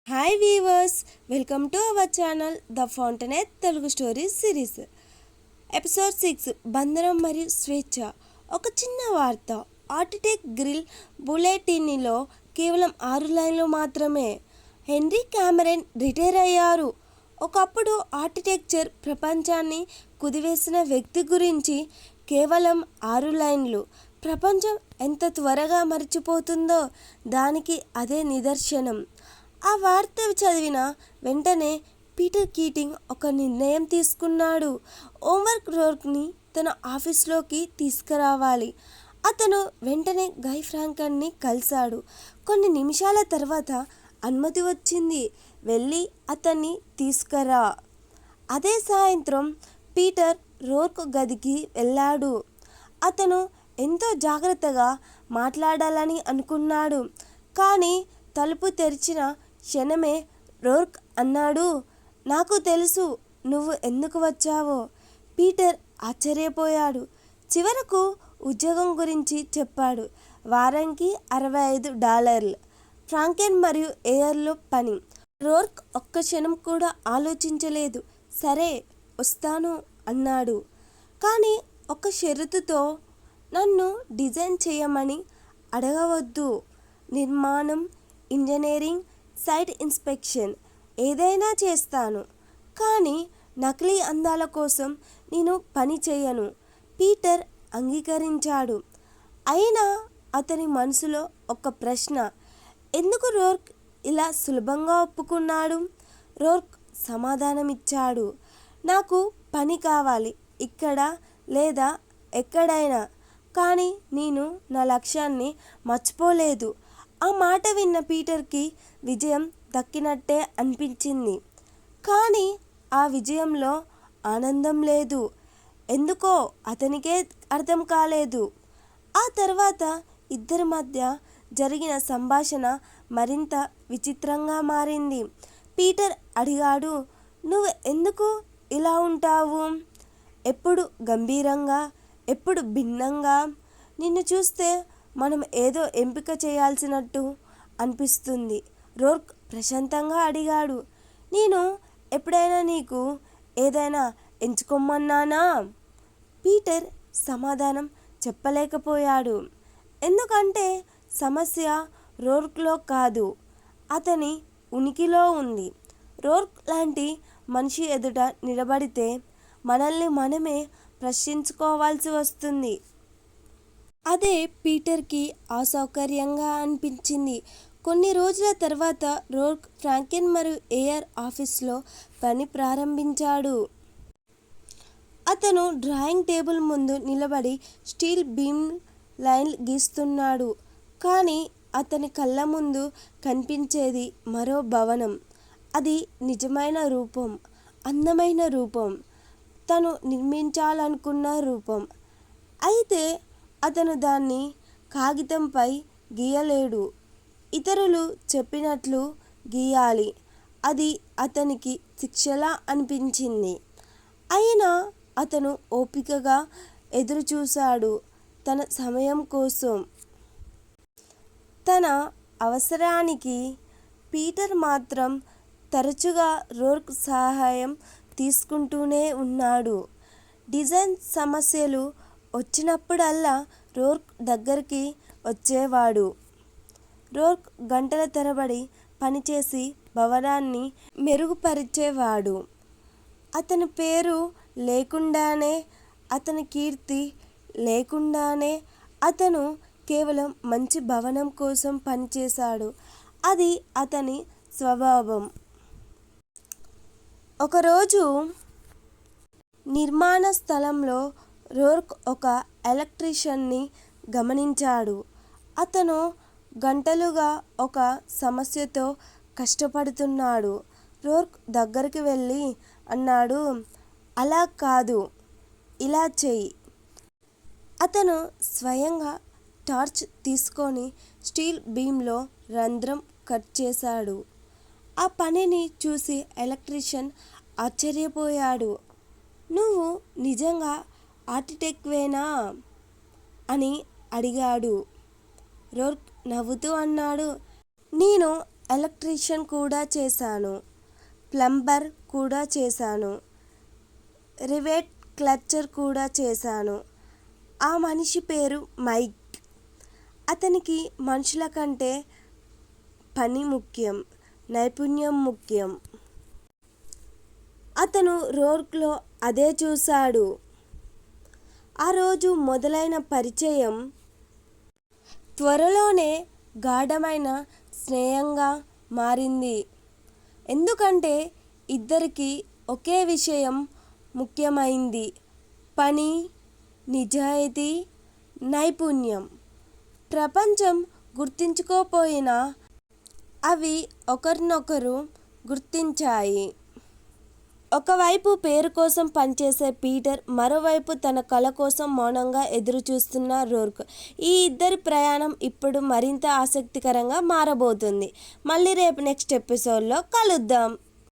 Hi weavers, welcome to our channel the fountain Telugu stories series. Episode 6 బంధనం మరియు స్వేచ్ఛ. ఒక చిన్న వార్త. ఆర్కిటెక్ట్ గ్రిల్ బులెటిన్లో కేవలం 6 లైన్లు మాత్రమే. హెన్రీ క్యామెరన్ రిటైర్ అయ్యారు. ఒకప్పుడు ఆర్కిటెక్చర్ ప్రపంచాన్ని కుదివేసిన వ్యక్తి గురించి కేవలం 6 లైన్లు. ప్రపంచం ఎంత త్వరగా మర్చిపోతుందో దానికి అదే నిదర్శనం. ఆ వార్త చదివిన వెంటనే పీటర్ కీటింగ్ ఒక నిర్ణయం తీసుకున్నాడు. హోంవర్క్ రోర్క్ని తన ఆఫీస్లోకి తీసుకురావాలి. అతను వెంటనే గై ఫ్రాంకన్ని కలిశాడు. కొన్ని నిమిషాల తర్వాత అనుమతి వచ్చింది. వెళ్ళి అతన్ని తీసుకురా. అదే సాయంత్రం పీటర్ రోర్క్ గదికి వెళ్ళాడు. అతను ఎంతో జాగ్రత్తగా మాట్లాడాలని అనుకున్నాడు. కానీ తలుపు తెరిచిన క్షణమే రోర్క్ అన్నాడు, నాకు తెలుసు నువ్వు ఎందుకు వచ్చావో. పీటర్ ఆశ్చర్యపోయాడు. చివరకు ఉద్యోగం గురించి చెప్పాడు. వారానికి $65. ఫ్రాంకెన్ మరియు ఎయిర్లో పని. రోర్క్ ఒక్క క్షణం కూడా ఆలోచించలేదు. సరే వస్తాను అన్నాడు. కానీ ఒక షరతుతో, నన్ను డిజైన్ చేయమని అడగవద్దు. నిర్మాణం, ఇంజనీరింగ్, సైట్ ఇన్స్పెక్షన్ ఏదైనా చేస్తాను, కానీ నకిలీ అందాల కోసం నేను పని చేయను. పీటర్ అంగీకరించాడు. అయినా అతని మనసులో ఒక ప్రశ్న. ఎందుకు రోర్క్ ఇలా సులభంగా ఒప్పుకున్నాడు? రోర్క్ సమాధానమిచ్చాడు, నాకు పని కావాలి, ఇక్కడ లేదా ఎక్కడైనా, కానీ నేను నా లక్ష్యాన్ని మర్చిపోలేదు. ఆ మాట విన్న పీటర్కి విజయం దక్కినట్టే అనిపించింది. కానీ ఆ విజయంలో ఆనందం లేదు. ఎందుకో అతనికే అర్థం కాలేదు. ఆ తర్వాత ఇద్దరి మధ్య జరిగిన సంభాషణ మరింత విచిత్రంగా మారింది. పీటర్ అడిగాడు, నువ్వు ఎందుకు ఇలా ఉంటావు? ఎప్పుడు గంభీరంగా, ఎప్పుడు భిన్నంగా. నిన్ను చూస్తే మనం ఏదో ఎంపిక చేయాల్సినట్టు అనిపిస్తుంది. రోర్క్ ప్రశాంతంగా అడిగాడు, నేను ఎప్పుడైనా నీకు ఏదైనా ఎంచుకోమన్నానా? పీటర్ సమాధానం చెప్పలేకపోయాడు. ఎందుకంటే సమస్య రోర్క్లో కాదు, అతని ఉనికిలో ఉంది. రోర్క్ లాంటి మనిషి ఎదుట నిలబడితే మనల్ని మనమే ప్రశ్నించుకోవాల్సి వస్తుంది. అదే పీటర్కి అసౌకర్యంగా అనిపించింది. కొన్ని రోజుల తర్వాత రోర్క్ ఫ్రాంకెన్ మరియు ఎయిర్ ఆఫీస్లో పని ప్రారంభించాడు. అతను డ్రాయింగ్ టేబుల్ ముందు నిలబడి స్టీల్ బీమ్ లైన్ గీస్తున్నాడు. కానీ అతని కళ్ళ ముందు కనిపించేది మరో భవనం. అది నిజమైన రూపం, అందమైన రూపం, తను నిర్మించాలనుకున్న రూపం. అయితే అతను దాన్ని కాగితంపై గీయలేడు. ఇతరులు చెప్పినట్లు గీయాలి. అది అతనికి శిక్షలా అనిపించింది. అయినా అతను ఓపికగా ఎదురుచూశాడు తన సమయం కోసం, తన అవసరానికి. పీటర్ మాత్రం తరచుగా రోర్క్ సహాయం తీసుకుంటూనే ఉన్నాడు. డిజైన్ సమస్యలు వచ్చినప్పుడల్లా రోర్క్ దగ్గరికి వచ్చేవాడు. రోర్క్ గంటల తరబడి పనిచేసి భవనాన్ని మెరుగుపరిచేవాడు. అతని పేరు లేకుండానే, అతని కీర్తి లేకుండానే అతను కేవలం మంచి భవనం కోసం పనిచేశాడు. అది అతని స్వభావం. ఒకరోజు నిర్మాణ స్థలంలో రోర్క్ ఒక ఎలక్ట్రీషియన్ని గమనించాడు. అతను గంటలుగా ఒక సమస్యతో కష్టపడుతున్నాడు. రోర్క్ దగ్గరికి వెళ్ళి అన్నాడు, అలా కాదు, ఇలా చెయ్యి. అతను స్వయంగా టార్చ్ తీసుకొని స్టీల్ బీమ్లో రంధ్రం కట్ చేశాడు. ఆ పనిని చూసి ఎలక్ట్రీషియన్ ఆశ్చర్యపోయాడు. నువ్వు నిజంగా ఆర్కిటెక్ట్వేనా అని అడిగాడు. రోర్క్ నవ్వుతూ అన్నాడు, నేను ఎలక్ట్రీషియన్ కూడా చేశాను, ప్లంబర్ కూడా చేశాను, రివెట్ క్లచర్ కూడా చేశాను. ఆ మనిషి పేరు మైక్. అతనికి మనుషుల కంటే పని ముఖ్యం, నైపుణ్యం ముఖ్యం. అతను రోర్క్లో అదే చూశాడు. ఆ రోజు మొదలైన పరిచయం త్వరలోనే గాఢమైన స్నేహంగా మారింది. ఎందుకంటే ఇద్దరికీ ఒకే విషయం ముఖ్యమైంది: పని, నిజాయితీ, నైపుణ్యం. ప్రపంచం గుర్తించుకోపోయినా అవి ఒకరినొకరు గుర్తించాయి. ఒకవైపు పేరు కోసం పనిచేసే పీటర్, మరోవైపు తన కల కోసం మౌనంగా ఎదురుచూస్తున్న రోర్క్. ఈ ఇద్దరి ప్రయాణం ఇప్పుడు మరింత ఆసక్తికరంగా మారబోతుంది. మళ్ళీ రేపు నెక్స్ట్ ఎపిసోడ్లో కలుద్దాం.